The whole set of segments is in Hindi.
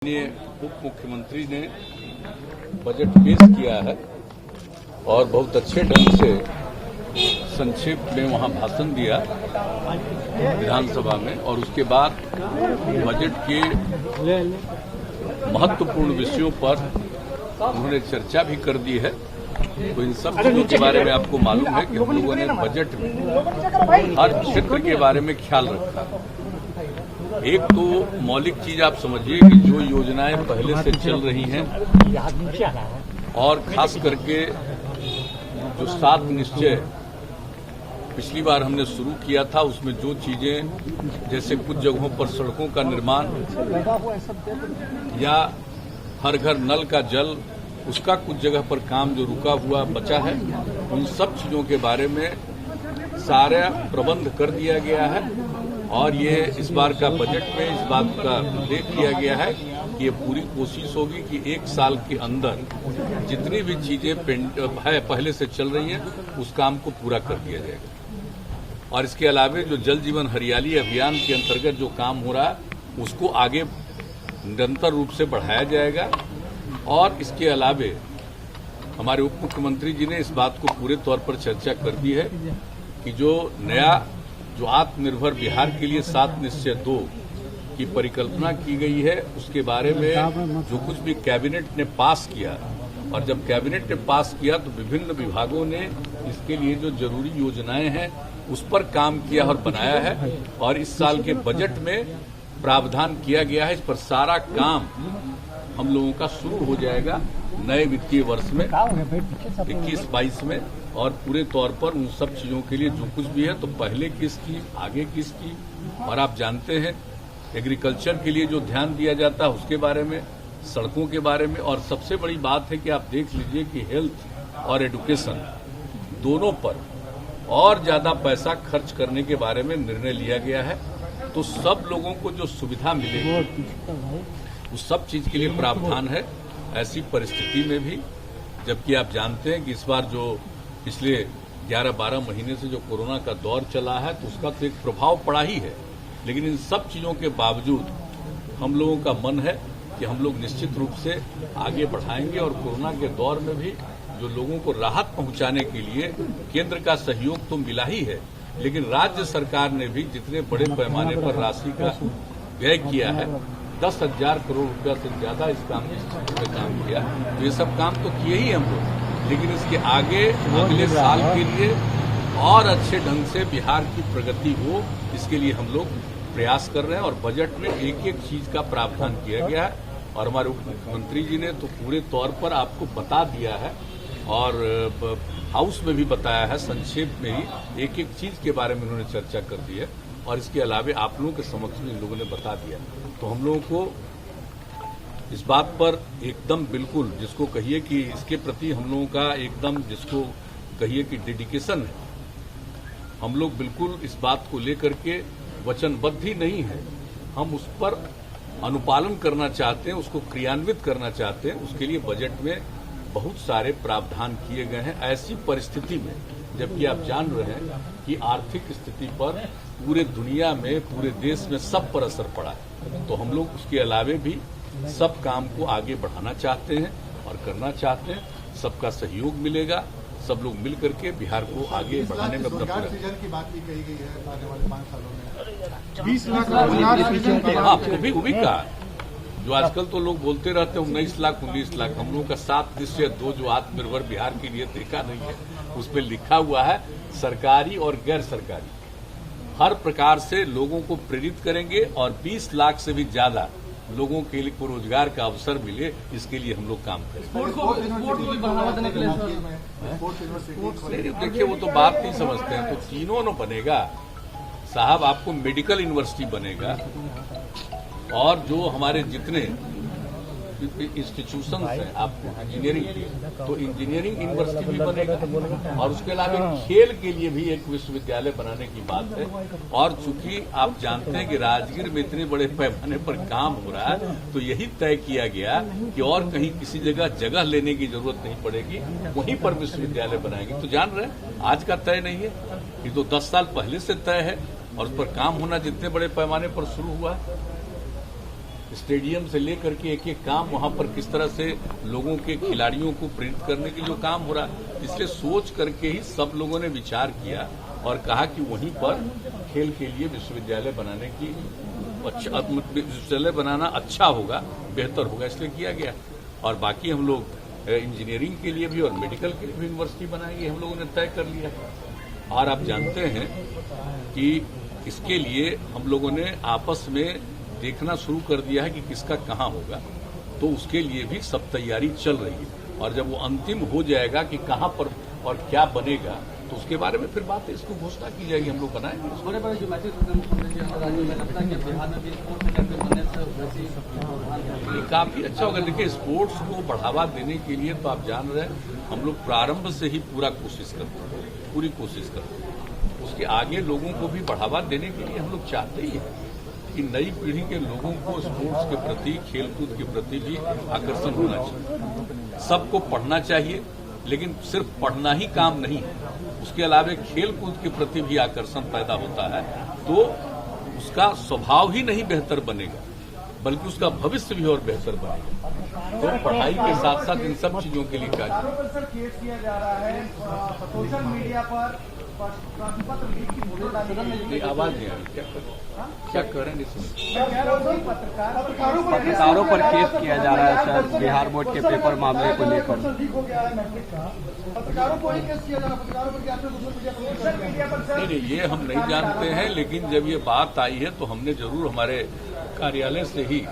उप मुख्यमंत्री ने बजट पेश किया है और बहुत अच्छे ढंग से संक्षेप में वहां भाषण दिया विधानसभा में, और उसके बाद बजट के महत्वपूर्ण विषयों पर उन्होंने चर्चा भी कर दी है। तो इन सब चीजों के बारे में आपको मालूम है कि हम लोगों ने बजट में हर क्षेत्र के बारे में ख्याल रखा। एक तो मौलिक चीज आप समझिए कि जो योजनाएं पहले से चल रही हैं और खास करके जो 7 निश्चय पिछली बार हमने शुरू किया था, उसमें जो चीजें जैसे कुछ जगहों पर सड़कों का निर्माण या हर घर नल का जल, उसका कुछ जगह पर काम जो रुका हुआ बचा है, उन सब चीजों के बारे में सारा प्रबंध कर दिया गया है। और ये इस बार का बजट में इस बात का उल्लेख किया गया है कि ये पूरी कोशिश होगी कि 1 साल के अंदर जितनी भी चीजें पहले से चल रही हैं उस काम को पूरा कर दिया जाएगा। और इसके अलावा जो जल जीवन हरियाली अभियान के अंतर्गत जो काम हो रहा है उसको आगे निरंतर रूप से बढ़ाया जाएगा। और इसके अलावा हमारे उप मुख्यमंत्री जी ने इस बात को पूरे तौर पर चर्चा कर दी है कि जो नया जो आत्मनिर्भर बिहार के लिए 7 निश्चय 2 की परिकल्पना की गई है, उसके बारे में जो कुछ भी कैबिनेट ने पास किया, और जब कैबिनेट ने पास किया तो विभिन्न विभागों ने इसके लिए जो जरूरी योजनाएं हैं उस पर काम किया और बनाया है। और इस साल के बजट में प्रावधान किया गया है, इस पर सारा काम हम लोगों का शुरू हो जाएगा नए वित्तीय वर्ष में 21-22 में। और पूरे तौर पर उन सब चीजों के लिए जो कुछ भी है, तो पहले किसकी आगे किसकी, और आप जानते हैं एग्रीकल्चर के लिए जो ध्यान दिया जाता है उसके बारे में, सड़कों के बारे में। और सबसे बड़ी बात है कि आप देख लीजिए कि हेल्थ और एजुकेशन दोनों पर और ज्यादा पैसा खर्च करने के बारे में निर्णय लिया गया है। तो सब लोगों को जो सुविधा मिलेगी उस सब चीज के लिए प्रावधान है। ऐसी परिस्थिति में भी, जबकि आप जानते हैं कि इस बार जो पिछले 11-12 महीने से जो कोरोना का दौर चला है तो उसका तो एक प्रभाव पड़ा ही है, लेकिन इन सब चीजों के बावजूद हम लोगों का मन है कि हम लोग निश्चित रूप से आगे बढ़ाएंगे। और कोरोना के दौर में भी जो लोगों को राहत पहुंचाने के लिए केंद्र का सहयोग तो मिला ही है, लेकिन राज्य सरकार ने भी जितने बड़े पैमाने पर राशि का व्यय किया है, 10,000 करोड़ रुपया से ज्यादा इस काम में काम किया। तो ये सब काम तो किए ही हम लोग, लेकिन इसके आगे अगले साल के लिए और अच्छे ढंग से बिहार की प्रगति हो, इसके लिए हम लोग प्रयास कर रहे हैं। और बजट में एक एक चीज का प्रावधान किया गया है, और हमारे उप मुख्यमंत्री जी ने तो पूरे तौर पर आपको बता दिया है और हाउस में भी बताया है, संक्षेप में ही एक एक चीज के बारे में उन्होंने चर्चा कर दी है। और इसके अलावा आप लोगों के समक्ष में इन लोगों ने बता दिया। तो हम लोगों को इस बात पर एकदम बिल्कुल, जिसको कहिए कि इसके प्रति हम लोगों का एकदम, जिसको कहिए कि डेडिकेशन है, हम लोग बिल्कुल इस बात को लेकर के वचनबद्ध ही नहीं है। हम उस पर अनुपालन करना चाहते हैं, उसको क्रियान्वित करना चाहते हैं। उसके लिए बजट में बहुत सारे प्रावधान किए गए हैं। ऐसी परिस्थिति में, जबकि आप जान रहे हैं कि आर्थिक स्थिति पर पूरे दुनिया में, पूरे देश में सब पर असर पड़ा है, तो हम लोग उसके अलावे भी सब काम को आगे बढ़ाना चाहते हैं और करना चाहते हैं। सबका सहयोग मिलेगा, सब लोग मिल करके बिहार को आगे बढ़ाने में अपना पूरा की बात भी कही गई है आने वाले 5 सालों में 20 लाख रोजगार। हाँ, वो भी कहा, जो आजकल तो लोग बोलते रहते हैं 19 लाख 19 लाख। हम लोगों का 7 निश्चय 2 जो आत्मनिर्भर बिहार के लिए देखा नहीं है, उस पर लिखा हुआ है सरकारी और गैर सरकारी हर प्रकार से लोगों को प्रेरित करेंगे, और 20 लाख से भी ज्यादा लोगों के लिए रोजगार का अवसर मिले, इसके लिए हम लोग काम करें। देखिए, वो तो बात नहीं समझते हैं। तो तीनों न बनेगा साहब, आपको मेडिकल यूनिवर्सिटी बनेगा, और जो हमारे जितने इंस्टीट्यूशंस हैं आपको इंजीनियरिंग की, तो इंजीनियरिंग यूनिवर्सिटी भी बनेगा। और उसके अलावा खेल के लिए भी एक विश्वविद्यालय बनाने की बात है। और चूंकि आप जानते हैं कि राजगीर में इतने बड़े पैमाने पर काम हो रहा है, तो यही तय किया गया कि और कहीं किसी जगह लेने की जरूरत नहीं पड़ेगी, वहीं पर विश्वविद्यालय बनाएंगे। तो जान रहे हैं, आज का तय नहीं है, ये तो 10 साल पहले से तय है, और उस पर काम होना जितने बड़े पैमाने पर शुरू हुआ है। स्टेडियम से लेकर के एक एक काम वहां पर किस तरह से लोगों के खिलाड़ियों को प्रेरित करने के जो काम हो रहा है, इसलिए सोच करके ही सब लोगों ने विचार किया और कहा कि वहीं पर खेल के लिए विश्वविद्यालय बनाने की विश्वविद्यालय बनाना अच्छा होगा, बेहतर होगा, इसलिए किया गया। और बाकी हम लोग इंजीनियरिंग के लिए भी और मेडिकल के लिए भी यूनिवर्सिटी बनाएंगे, हम लोगों ने तय कर लिया। और आप जानते हैं कि इसके लिए हम लोगों ने आपस में देखना शुरू कर दिया है कि किसका कहाँ होगा, तो उसके लिए भी सब तैयारी चल रही है। और जब वो अंतिम हो जाएगा कि कहाँ पर और क्या बनेगा, तो उसके बारे में फिर बात इसको घोषणा की जाएगी, हम लोग बनाएंगे। बड़े जो मैचेस होते हैं मुख्यमंत्री राज्य में लगता है कि बिहार में भी स्पोर्ट्स सेक्टर बनने से ये काफी अच्छा होगा। देखिए, स्पोर्ट्स को बढ़ावा देने के लिए तो आप जान रहे हैं हम लोग प्रारंभ से ही पूरी कोशिश करते हैं। उसके आगे लोगों को भी बढ़ावा देने के लिए हम लोग चाहते ही हैं कि नई पीढ़ी के लोगों को स्पोर्ट्स के प्रति, खेलकूद के प्रति भी आकर्षण होना चाहिए। सबको पढ़ना चाहिए, लेकिन सिर्फ पढ़ना ही काम नहीं है, उसके अलावा खेल कूद के प्रति भी आकर्षण पैदा होता है, तो उसका स्वभाव ही नहीं बेहतर बनेगा, बल्कि उसका भविष्य भी और बेहतर बनेगा। तो पढ़ाई के साथ साथ इन सब चीजों के लिए सर केस किया जा रहा है सोशल मीडिया पर, आवाज नहीं आ रही, क्या कर रहे हैं? पत्रकारों पर केस किया जा रहा है सर, बिहार बोर्ड के पेपर मामले को लेकर। पत्रकारों को ही केस किया जा रहा है, पत्रकारों पर सोशल मीडिया पर नहीं, ये हम नहीं जानते हैं, लेकिन जब ये बात आई है तो हमने जरूर हमारे कार्यालय से ही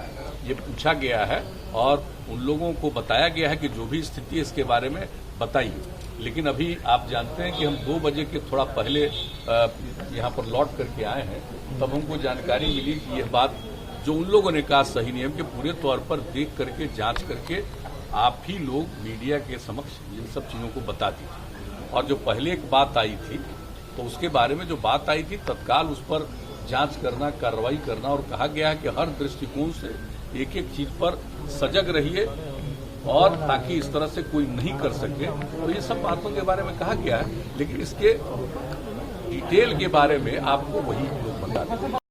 ये पूछा गया है और उन लोगों को बताया गया है कि जो भी स्थिति है इसके बारे में बताइए। लेकिन अभी आप जानते हैं कि हम 2 बजे के थोड़ा पहले यहाँ पर लौट करके आए हैं, तब हमको जानकारी मिली कि यह बात जो उन लोगों ने कहा सही नहीं है, कि पूरे तौर पर देख करके जांच करके आप ही लोग मीडिया के समक्ष इन सब चीजों को बता दीजिए। और जो पहले एक बात आई थी, तो उसके बारे में जो बात आई थी तत्काल उस पर जांच करना, कार्रवाई करना, और कहा गया है कि हर दृष्टिकोण से एक एक चीज पर सजग रहिए और ताकि इस तरह से कोई नहीं कर सके। तो ये सब बातों के बारे में कहा गया है, लेकिन इसके डिटेल के बारे में आपको वही लोग बता देंगे।